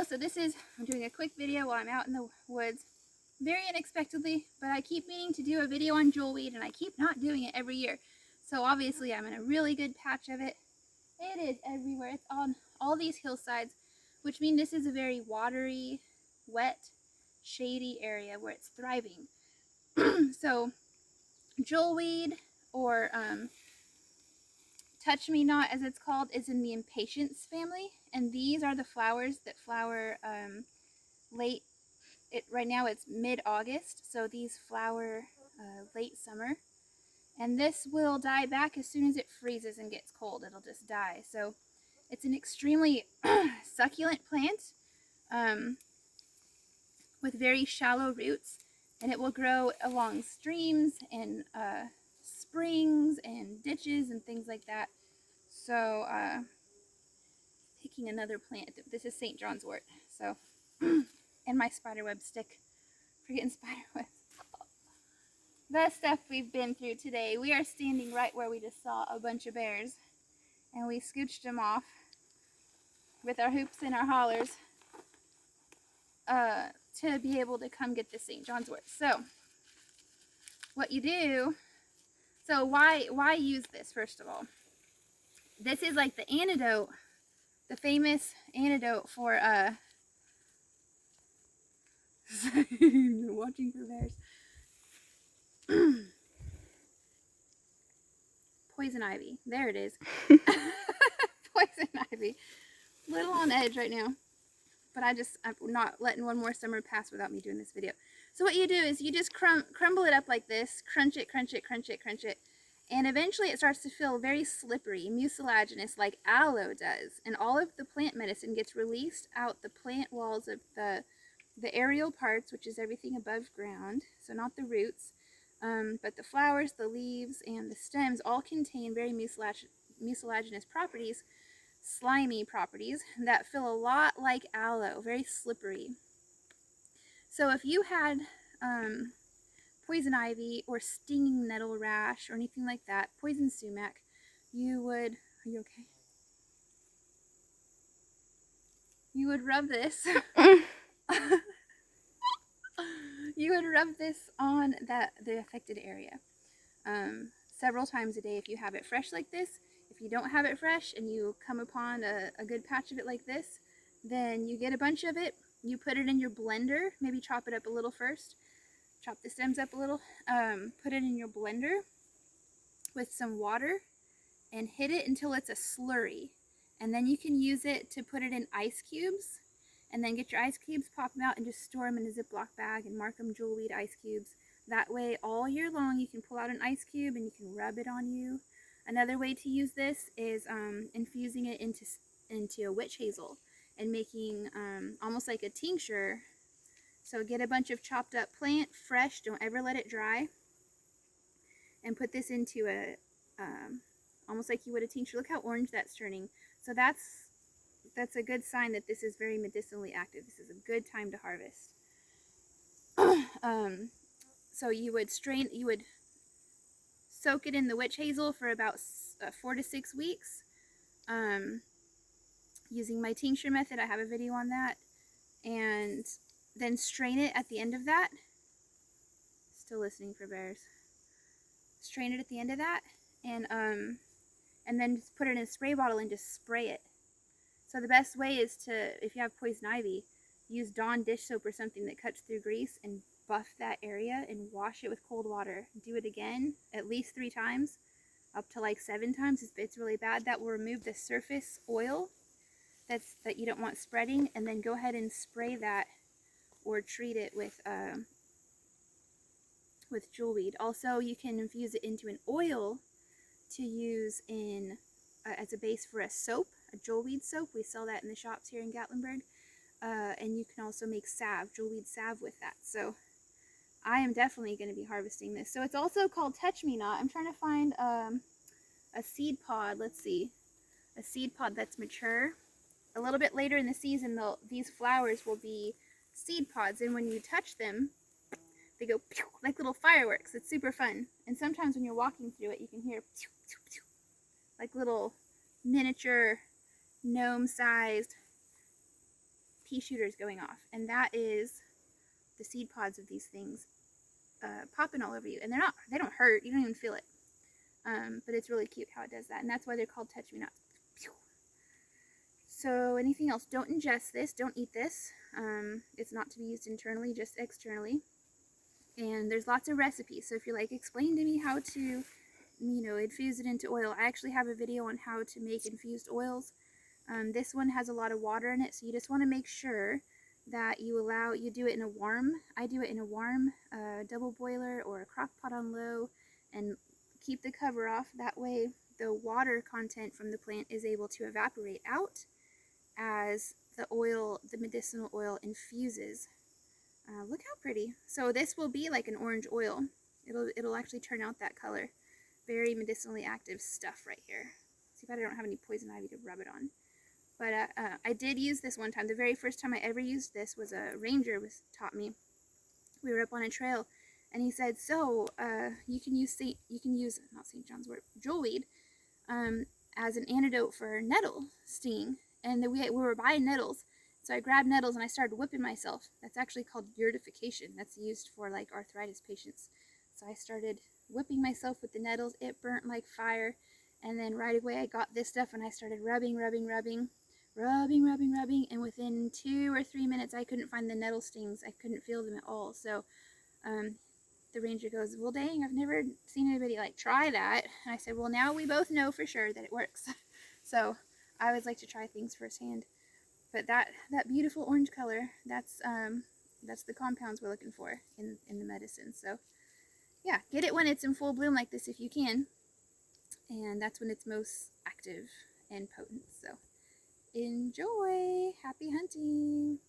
so I'm doing a quick video while I'm out in the woods, very unexpectedly, but I keep meaning to do a video on jewelweed and I keep not doing it every year. So obviously I'm in a really good patch of it. It is everywhere. It's on all these hillsides, which means this is a very watery, wet, shady area where it's thriving. So jewelweed, or touch-me-not as it's called, is in the Impatiens family, and these are the flowers that flower right now it's mid-August, so these flower late summer, and this will die back as soon as it freezes and gets cold. It'll just die. So it's an extremely succulent plant with very shallow roots, and it will grow along streams and springs and ditches and things like that. So picking another plant. This is St. John's wort. So and my spiderweb stick. Forgetting spiderwebs. The stuff we've been through today. We are standing right where we just saw a bunch of bears, and we scooched them off with our hoops and our hollers to be able to come get the St. John's wort. So what you do, so why use this? First of all, this is like the antidote, the famous antidote for watching for bears. Poison ivy. There it is. Poison ivy. Little on edge right now, but I'm not letting one more summer pass without me doing this video. So what you do is you just crumble it up like this, crunch it, crunch it, crunch it, crunch it, and eventually it starts to feel very slippery, mucilaginous, like aloe does, and all of the plant medicine gets released out the plant walls of the aerial parts, which is everything above ground, so not the roots, but the flowers, the leaves, and the stems all contain very mucilaginous properties, slimy properties, that feel a lot like aloe, very slippery. So if you had poison ivy or stinging nettle rash or anything like that, poison sumac, you would, are you okay? You would rub this. You would rub this on the affected area several times a day if you have it fresh like this. If you don't have it fresh and you come upon a good patch of it like this, then you get a bunch of it, you put it in your blender, maybe chop it up a little first, chop the stems up a little, put it in your blender with some water and hit it until it's a slurry. And then you can use it to put it in ice cubes, and then get your ice cubes, pop them out, and just store them in a Ziploc bag and mark them jewelweed ice cubes. That way, all year long, you can pull out an ice cube and you can rub it on you. Another way to use this is infusing it into a witch hazel and making almost like a tincture. So get a bunch of chopped up plant, fresh, don't ever let it dry, and put this into a, almost like you would a tincture. Look how orange that's turning. So that's a good sign that this is very medicinally active. This is a good time to harvest. So you would soak it in the witch hazel for about 4 to 6 weeks. Using my tincture method, I have a video on that. And then strain it at the end of that. Still listening for bears. Strain it at the end of that, and then just put it in a spray bottle and just spray it. So the best way is to, if you have poison ivy, use Dawn dish soap or something that cuts through grease and buff that area and wash it with cold water. Do it again at least 3 times, up to like 7 times if it's really bad. That will remove the surface oil that you don't want spreading, and then go ahead and spray that or treat it with jewelweed. Also, you can infuse it into an oil to use in as a base for a soap, a jewelweed soap. We sell that in the shops here in Gatlinburg. And you can also make salve, jewelweed salve with that. So I am definitely going to be harvesting this. So it's also called touch-me-not. I'm trying to find a seed pod. Let's see. A seed pod that's mature. A little bit later in the season, these flowers will be seed pods. And when you touch them, they go pew, like little fireworks. It's super fun. And sometimes when you're walking through it, you can hear pew, pew, pew, like little miniature gnome-sized pea shooters going off, and that is the seed pods of these things popping all over you. And they don't hurt, you don't even feel it. But it's really cute how it does that, and that's why they're called touch-me-nots. So anything else, don't ingest this, don't eat this. It's not to be used internally, just externally. And there's lots of recipes, so if you're like, explain to me how to, infuse it into oil. I actually have a video on how to make infused oils. This one has a lot of water in it, so you just want to make sure that you do it in a warm, I do it in a warm double boiler or a crock pot on low, and keep the cover off. That way the water content from the plant is able to evaporate out as the medicinal oil infuses. Look how pretty. So this will be like an orange oil. It'll actually turn out that color. Very medicinally active stuff right here. See if I don't have any poison ivy to rub it on. But I did use this one time. The very first time I ever used this was a ranger taught me. We were up on a trail, and he said, so you can use not St. John's wort, jewelweed as an antidote for nettle sting. And we were buying nettles, so I grabbed nettles and I started whipping myself. That's actually called urtification. That's used for like arthritis patients. So I started whipping myself with the nettles. It burnt like fire. And then right away I got this stuff and I started rubbing. And within 2 or 3 minutes I couldn't find the nettle stings. I couldn't feel them at all. So the ranger goes, well, dang, I've never seen anybody like try that. And I said, well, now we both know for sure that it works. So I always like to try things firsthand. But that beautiful orange color, that's the compounds we're looking for in the medicine. So yeah, get it when it's in full bloom like this if you can. And that's when it's most active and potent. So enjoy! Happy hunting!